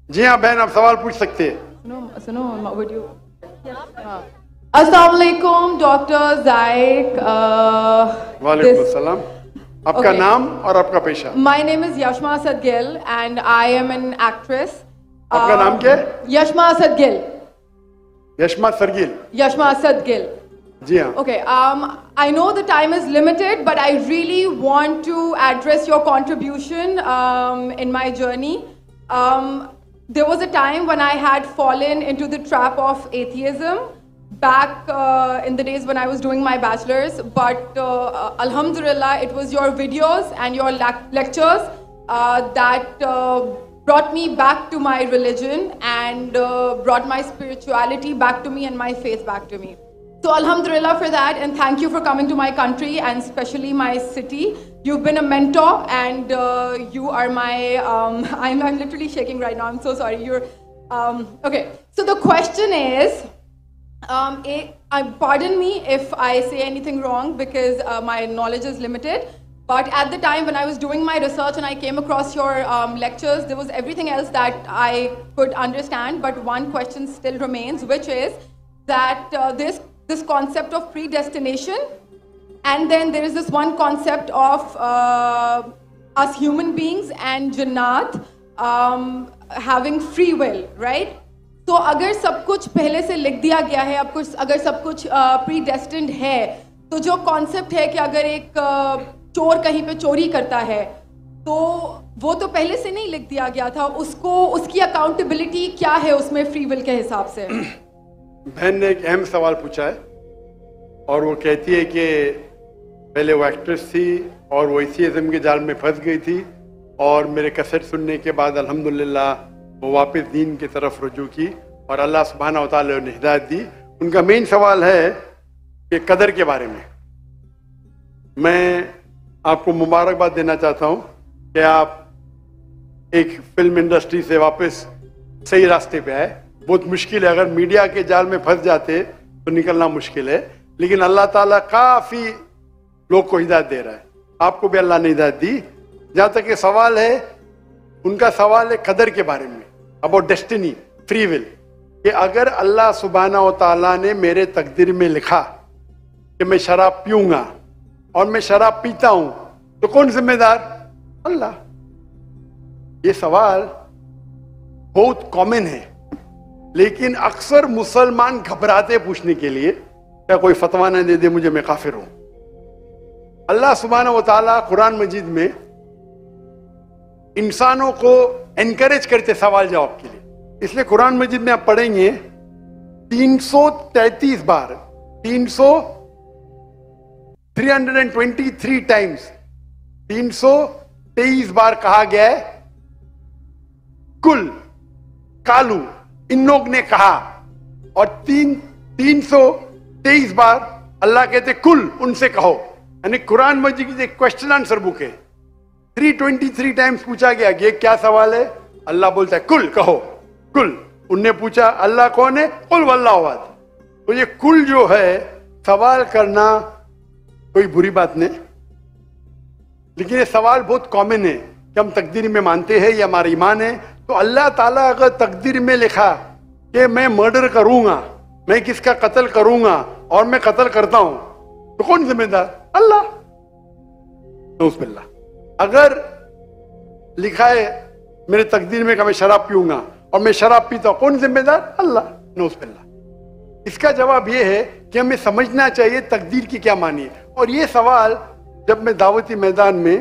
جی ہاں بہن آپ سوال پوچھ سکتے ہیں. سنو ویڈیو. السلام علیکم ڈاکٹر ذائق. وعلیکم السلام. آپ کا نام اور آپ کا پیشہ؟ My name is Yashma Asad Gill and I am an actress. آپ کا نام کیا ہے؟ Yashma Asad Gill. یشما سرگل. Yashma Asad Gill. جی ہاں. Okay, I know the time is limited, but I really want to address your contribution in my journey. There was a time when I had fallen into the trap of atheism back in the days when I was doing my bachelor's, but alhamdulillah, it was your videos and your lectures that brought me back to my religion and brought my spirituality back to me and my faith back to me. So alhamdulillah for that, and thank you for coming to my country and especially my city. You've been a mentor and you are my, I'm literally shaking right now, I'm so sorry. Okay, so the question is, pardon me if I say anything wrong because my knowledge is limited, but at the time when I was doing my research and I came across your lectures, there was everything else that I could understand, but one question still remains, which is that this concept of predestination, and then there is this one concept of us human beings and Jannat having free will, right? تو اگر سب کچھ پہلے سے لکھ دیا گیا ہے, اگر سب کچھ پری ڈیسٹنڈ ہے, تو جو کانسیپٹ ہے کہ اگر ایک چور کہیں پہ چوری کرتا ہے تو وہ تو پہلے سے نہیں لکھ دیا گیا تھا, اس کی اکاؤنٹیبلٹی کیا ہے اس میں فری ول کے حساب سے؟ بہن نے ایک اہم سوال پوچھا ہے اور وہ کہتی ہے کہ پہلے وہ ایکٹریس تھی اور وہ ایتھیزم کے جال میں پھنس گئی تھی اور میرے کیسٹ سننے کے بعد الحمدللہ وہ واپس دین کی طرف رجوع کی اور اللہ سبحانہ و تعالیٰ نے ہدایت دی. ان کا مین سوال ہے کہ قدر کے بارے میں. میں آپ کو مبارکباد دینا چاہتا ہوں کہ آپ ایک فلم انڈسٹری سے واپس صحیح راستے پہ آئے. بہت مشکل ہے, اگر میڈیا کے جال میں پھنس جاتے تو نکلنا مشکل ہے, لیکن اللہ تعالیٰ کافی لوگ کو ہدایت دے رہا ہے. آپ کو بھی اللہ نے ہدایت دی. جہاں تک یہ سوال ہے, ان کا سوال ہے قدر کے بارے میں, اباؤٹ ڈیسٹنی, فری ول, کہ اگر اللہ سبحانہ و تعالیٰ نے میرے تقدیر میں لکھا کہ میں شراب پیوں گا اور میں شراب پیتا ہوں تو کون ذمہ دار؟ اللہ. یہ سوال بہت کامن ہے, لیکن اکثر مسلمان گھبراتے پوچھنے کے لیے کیا کوئی فتویٰ نہ دے دے مجھے, میں کافر ہوں. اللہ سبحانہ و تعالیٰ قرآن مجید میں انسانوں کو انکریج کرتے سوال جواب کے لیے. اس لیے قرآن مجید میں آپ پڑھیں گے 333 بار 323 ٹائمز 323 بار کہا گیا ہے کل, کالو, ان لوگ نے کہا, اور 323 بار اللہ کہتے کل, ان سے کہو. یعنی قرآن مجید کی ایک کوشچن آنسر بک ہے. 323 ٹائمز پوچھا گیا کہ یہ کیا سوال ہے, اللہ بولتا ہے کل, کہو کل. ان نے پوچھا اللہ کون ہے, قل واللہ احد. تو یہ کل جو ہے سوال کرنا کوئی بری بات نہیں, لیکن یہ سوال بہت کامن ہے کہ ہم تقدیر میں مانتے ہیں, یہ ہمارا ایمان ہے. تو اللہ تعالیٰ اگر تقدیر میں لکھا کہ میں مرڈر کروں گا, میں کس کا قتل کروں گا اور میں قتل کرتا ہوں, تو کون ذمہ دار؟ اللہ. نعوذ باللہ. اگر لکھا ہے میرے تقدیر میں کہ میں شراب پیوں گا اور میں شراب پیتا ہوں, کون ذمہ دار؟ اللہ. نعوذ باللہ. اس کا جواب یہ ہے کہ ہمیں سمجھنا چاہیے تقدیر کی کیا معنی ہے. اور یہ سوال جب میں دعوتی میدان میں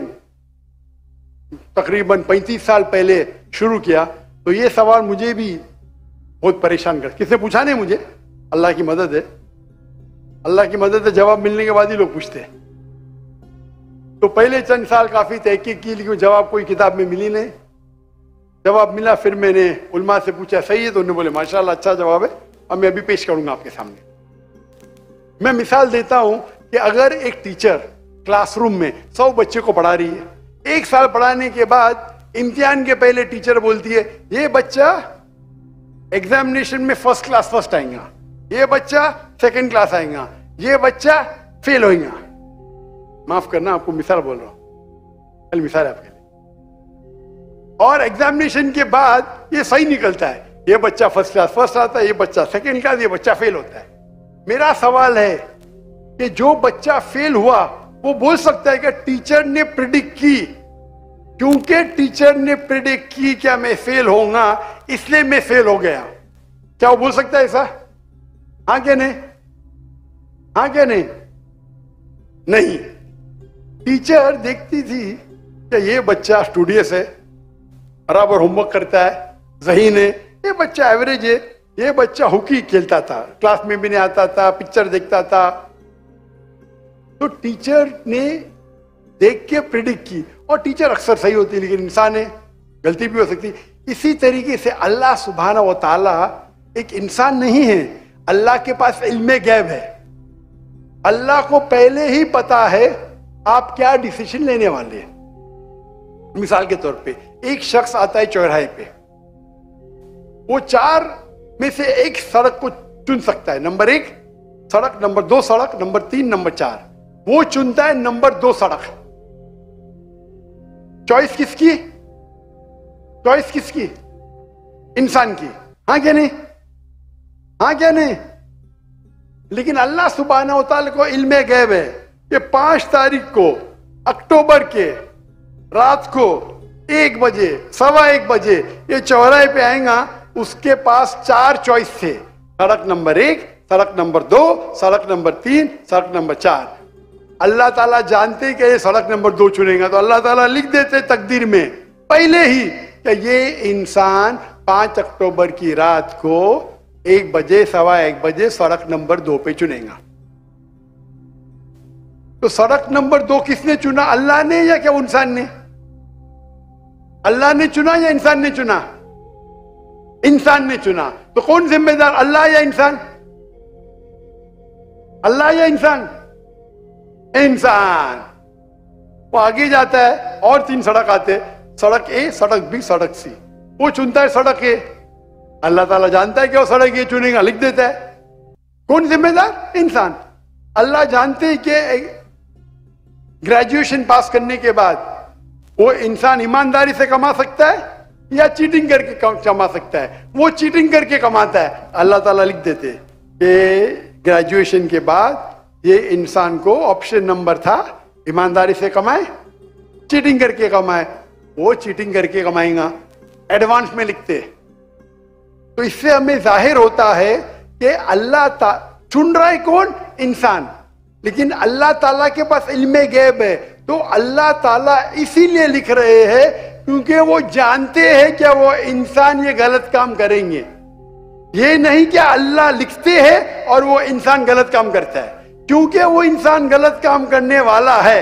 تقریباً 35 سال پہلے شروع کیا تو یہ سوال مجھے بھی بہت پریشان کر. کس نے پوچھا نہیں مجھے, اللہ کی مدد ہے, اللہ کی مدد ہے, جواب ملنے کے بعد ہی لوگ پوچھتے ہیں. تو پہلے چند سال کافی تحقیق کی, لیکن جواب کوئی کتاب میں ملی نہیں. جواب ملا, پھر میں نے علماء سے پوچھا صحیح ہے, تو انہوں نے بولے ماشاءاللہ اچھا جواب ہے, اب میں ابھی پیش کروں گا آپ کے سامنے. میں مثال دیتا ہوں کہ اگر ایک ٹیچر کلاس روم میں 100 بچے کو پڑھا رہی ہے, 1 سال پڑھانے کے بعد امتحان کے پہلے ٹیچر بولتی ہے یہ بچہ ایگزامینیشن میں فرسٹ کلاس فرسٹ آئیں گا, یہ بچہ سیکنڈ کلاس آئیں گا, یہ بچہ فیل ہوئیں گا. معاف کرنا آپ کو مثال بول رہا ہوں, مثال ہے آپ کے لیے. اور ایگزامینیشن کے بعد یہ صحیح نکلتا ہے, یہ بچہ فرسٹ کلاس فرسٹ آتا ہے, یہ بچہ سیکنڈ کلاس, یہ بچہ فیل ہوتا ہے. میرا سوال ہے کہ جو بچہ فیل ہوا وہ بول سکتا ہے کہ ٹیچر نے پریڈکٹ کی, کیونکہ ٹیچر نے پریڈکٹ کی کیا میں فیل ہوں گا اس لیے میں فیل ہو گیا, کیا وہ بول سکتا ہے ایسا؟ ہاں کہ نہیں؟ ہاں کہ نہیں؟ نہیں. ٹیچر دیکھتی تھی کہ یہ بچہ اسٹوڈیس ہے, برابر ہوم ورک کرتا ہے, ذہین ہے, یہ بچہ ایوریج ہے, یہ بچہ ہاکی کھیلتا تھا, کلاس میں بھی نہیں آتا تھا, پکچر دیکھتا تھا. تو ٹیچر نے دیکھ کے پریڈکٹ کی, اور ٹیچر اکثر صحیح ہوتی ہے لیکن انسان ہے, غلطی بھی ہو سکتی. اسی طریقے سے اللہ سبحانہ و تعالی ایک انسان نہیں ہے, اللہ کے پاس علم غیب ہے. اللہ کو پہلے ہی پتا ہے آپ کیا ڈیسیشن لینے والے ہیں. مثال کے طور پہ ایک شخص آتا ہے چوراہے پہ, وہ 4 میں سے ایک سڑک کو چن سکتا ہے, نمبر 1 سڑک, نمبر 2 سڑک, نمبر 3, نمبر 4. وہ چنتا ہے نمبر 2 سڑک. چوائس کس کی؟ چوائس کس کی؟ انسان کی. ہاں کیا نہیں؟ ہاں کیا نہیں؟ لیکن اللہ سبحانہ و تعالی کو علم غیب ہے کہ 5 تاریخ کو اکتوبر کے رات کو 1 بجے 1:15 بجے یہ چوراہے پہ آئیں گا. اس کے پاس 4 چوائس تھے, سڑک نمبر 1, سڑک نمبر 2, سڑک نمبر 3, سڑک نمبر 4. اللہ تعالیٰ جانتے کہ یہ سڑک نمبر 2 چنے گا, تو اللہ تعالیٰ لکھ دیتے تقدیر میں پہلے ہی کہ یہ انسان 5 اکتوبر کی رات کو 1 بجے 1:15 بجے سڑک نمبر 2 پہ چنے گا. تو سڑک نمبر 2 کس نے چنا, اللہ نے یا کیا انسان نے؟ اللہ نے چنا یا انسان نے چنا؟ انسان نے چنا. تو کون ذمہ دار, اللہ یا انسان؟ اللہ یا انسان؟ انسان. وہ آگے جاتا ہے اور 3 سڑک آتے, سڑک اے, سڑک بی, سڑک سی. وہ چنتا ہے سڑک اے, اللہ تعالیٰ جانتا ہے کہ وہ سڑک اے چنے گا, لکھ دیتا ہے. کون ذمہ دار؟ انسان. اللہ جانتے کہ گریجویشن پاس کرنے کے بعد وہ انسان ایمانداری سے کما سکتا ہے یا چیٹنگ کر کے کما سکتا ہے. وہ چیٹنگ کر کے کماتا ہے, اللہ تعالیٰ لکھ دیتے کہ گریجویشن کے بعد یہ انسان کو آپشن نمبر تھا ایمانداری سے کمائے, چیٹنگ کر کے کمائے. وہ چیٹنگ کر کے کمائیں گا, ایڈوانس میں لکھتے. تو اس سے ہمیں ظاہر ہوتا ہے کہ اللہ چن رہا ہے کون؟ انسان. لیکن اللہ تعالیٰ کے پاس علم غیب ہے, تو اللہ تعالیٰ اسی لیے لکھ رہے ہیں کیونکہ وہ جانتے ہیں کہ وہ انسان یہ غلط کام کریں گے. یہ نہیں کہ اللہ لکھتے ہیں اور وہ انسان غلط کام کرتا ہے, کیونکہ وہ انسان غلط کام کرنے والا ہے.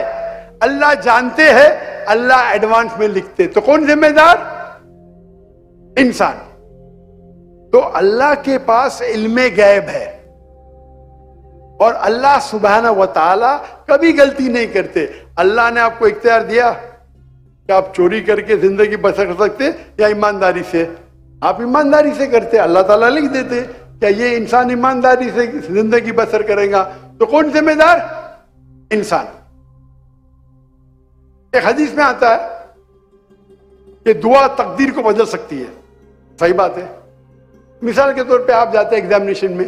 اللہ جانتے ہیں, اللہ ایڈوانس میں لکھتے. تو کون ذمہ دار؟ انسان. تو اللہ کے پاس علم غیب ہے, اور اللہ سبحانہ و تعالی کبھی غلطی نہیں کرتے. اللہ نے آپ کو اختیار دیا کہ آپ چوری کر کے زندگی بسر کر سکتے یا ایمانداری سے. آپ ایمانداری سے کرتے, اللہ تعالیٰ لکھ دیتے کہ یہ انسان ایمانداری سے زندگی بسر کرے گا. تو کون ذمہ دار؟ انسان. ایک حدیث میں آتا ہے کہ دعا تقدیر کو بدل سکتی ہے. صحیح بات ہے. مثال کے طور پہ آپ جاتے ہیں ایگزامینیشن میں,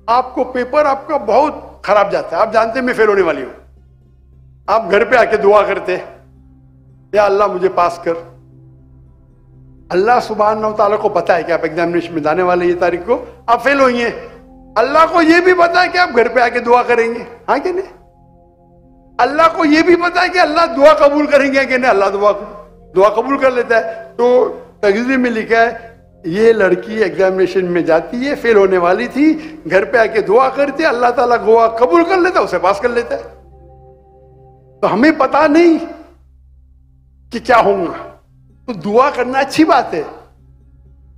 آپ کو پیپر آپ کا بہت خراب جاتا ہے, آپ جانتے ہیں میں فیل ہونے والی ہوں. آپ گھر پہ آ کے دعا کرتے, یا اللہ مجھے پاس کر. اللہ سبحانہ و تعالیٰ کو پتا ہے کہ آپ ایگزامینیشن میں جانے والے یہ تاریخ کو آپ فیل ہوئیں گے. اللہ کو یہ بھی پتا ہے کہ آپ گھر پہ آ کے دعا کریں گے. ہاں کہ نہیں؟ اللہ کو یہ بھی پتا ہے کہ اللہ دعا قبول کریں گے کہ نہیں. اللہ دعا قبول کر لیتا ہے. تو تقریر میں لکھا ہے یہ لڑکی ایگزامینیشن میں جاتی ہے, فیل ہونے والی تھی, گھر پہ آ کے دعا کرتے, اللہ تعالیٰ دعا قبول کر لیتا, اسے پاس کر لیتا ہے. تو ہمیں پتا نہیں کہ کیا ہوگا, تو دعا کرنا اچھی بات ہے.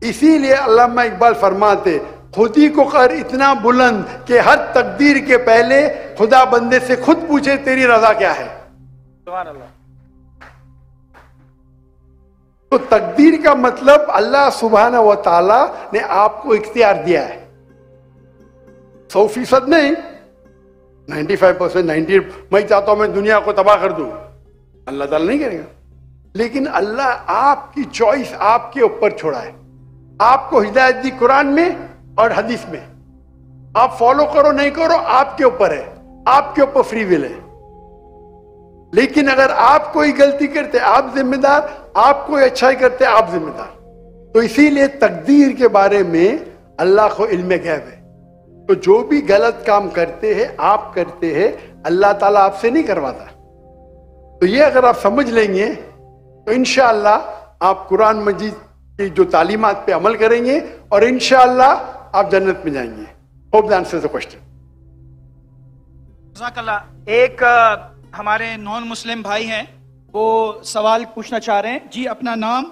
اسی لیے علامہ اقبال فرماتے خودی کو کر اتنا بلند کہ ہر تقدیر کے پہلے خدا بندے سے خود پوچھے تیری رضا کیا ہے. سبحان اللہ. تو تقدیر کا مطلب اللہ سبحانہ و تعالی نے آپ کو اختیار دیا ہے. 100% نہیں, 95%, 90%. میں چاہتا ہوں میں دنیا کو تباہ کر دوں, اللہ تعالیٰ نہیں کرے گا. لیکن اللہ آپ کی چوائس آپ کے اوپر چھوڑا ہے. آپ کو ہدایت دی قرآن میں اور حدیث میں. آپ فالو کرو نہیں کرو آپ کے اوپر ہے, آپ کے اوپر فری ول ہے. لیکن اگر آپ کوئی غلطی کرتے آپ ذمہ دار, آپ کوئی اچھائی کرتے آپ ذمہ دار. تو اسی لیے تقدیر کے بارے میں اللہ کو علم غیب ہے. تو جو بھی غلط کام کرتے ہیں آپ کرتے ہیں, اللہ تعالیٰ آپ سے نہیں کرواتا. تو یہ اگر آپ سمجھ لیں گے تو انشاءاللہ آپ قرآن مجید کی جو تعلیمات پہ عمل کریں گے اور انشاءاللہ آپ جنت میں جائیں گے. Hope that answers the question. جزاک اللہ. ایک ہمارے نان مسلم بھائی ہیں, وہ سوال پوچھنا چاہ رہے ہیں. جی اپنا نام